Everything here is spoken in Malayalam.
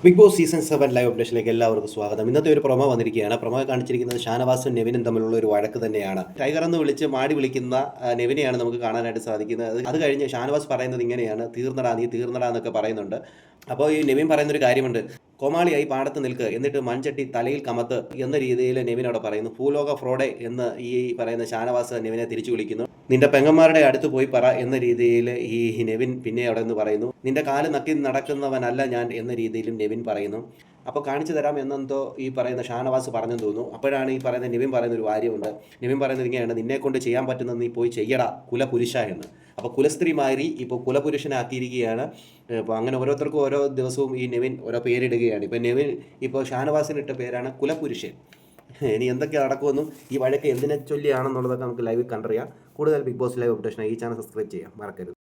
ബിഗ് ബോസ് സീസൺ 7 ലൈവ് അപ്ഡേഷനിലേക്ക് എല്ലാവർക്കും സ്വാഗതം. ഇന്നത്തെ ഒരു പ്രൊമോ വന്നിരിക്കുകയാണ്. പ്രൊമോ കാണിച്ചിരിക്കുന്നത് ഷാനവാസും നെവിനും തമ്മിലുള്ള ഒരു വഴക്ക് തന്നെയാണ്. ടൈഗർ എന്ന് വിളിച്ച് മാടി വിളിക്കുന്ന നെവിനെയാണ് നമുക്ക് കാണാനായിട്ട് സാധിക്കുന്നത്. അത് കഴിഞ്ഞ് ഷാനവാസ് പറയുന്നത് ഇങ്ങനെയാണ്, തീർന്നടാ നീ തീർന്നടാ എന്നൊക്കെ പറയുന്നുണ്ട്. അപ്പോൾ ഈ നെവിൻ പറയുന്നൊരു കാര്യമുണ്ട്, കോമാളിയായി പാടത്ത് നിൽക്ക്, എന്നിട്ട് മൺചട്ടി തലയിൽ കമത്ത് എന്ന രീതിയിൽ നെവിൻ അവിടെ പറയുന്നു. ഭൂലോക ഫ്രോഡെ എന്ന് ഈ പറയുന്ന ഷാനവാസ് നെവിനെ തിരിച്ചു വിളിക്കുന്നു. നിന്റെ പെങ്ങന്മാരുടെ അടുത്ത് പോയി പറ എന്ന രീതിയിൽ ഈ നെവിൻ പിന്നെ അവിടെ നിന്ന് പറയുന്നു. നിന്റെ കാല് നക്കി നടക്കുന്നവനല്ല ഞാൻ എന്ന രീതിയിലും നെവിൻ പറയുന്നു. അപ്പോൾ കാണിച്ചു തരാം എന്നെന്തോ ഈ പറയുന്ന ഷാനവാസ് പറഞ്ഞെന്ന് തോന്നുന്നു. അപ്പോഴാണ് ഈ പറയുന്ന നെവിൻ പറയുന്ന ഒരു കാര്യമുണ്ട്. നെവിൻ പറയുന്നത് ഇങ്ങനെയാണ്, നിന്നെ കൊണ്ട് ചെയ്യാൻ പറ്റുന്നത് നീ പോയി ചെയ്യടാ കുലപുരുഷ എന്ന്. അപ്പോൾ കുലസ്ത്രീ മാറി ഇപ്പോൾ കുലപുരുഷനാക്കിയിരിക്കുകയാണ്. അപ്പോൾ അങ്ങനെ ഓരോരുത്തർക്കും ഓരോ ദിവസവും ഈ നെവിൻ ഓരോ പേരിടുകയാണ്. ഇപ്പോൾ നെവിൻ ഇപ്പോൾ ഷാനവാസിനിട്ട പേരാണ് കുലപുരുഷൻ. ഇനി എന്തൊക്കെ നടക്കുമെന്നും ഈ വഴക്ക് എന്തിനെ ചൊല്ലിയാണെന്നുള്ളതൊക്കെ നമുക്ക് ലൈവിൽ കണ്ടറിയാം. കൂടുതൽ ബിഗ് ബോസ് ലൈവ് അപ്ഡേഷനായി ഈ ചാനൽ സബ്സ്ക്രൈബ് ചെയ്യാം, മറക്കരുത്.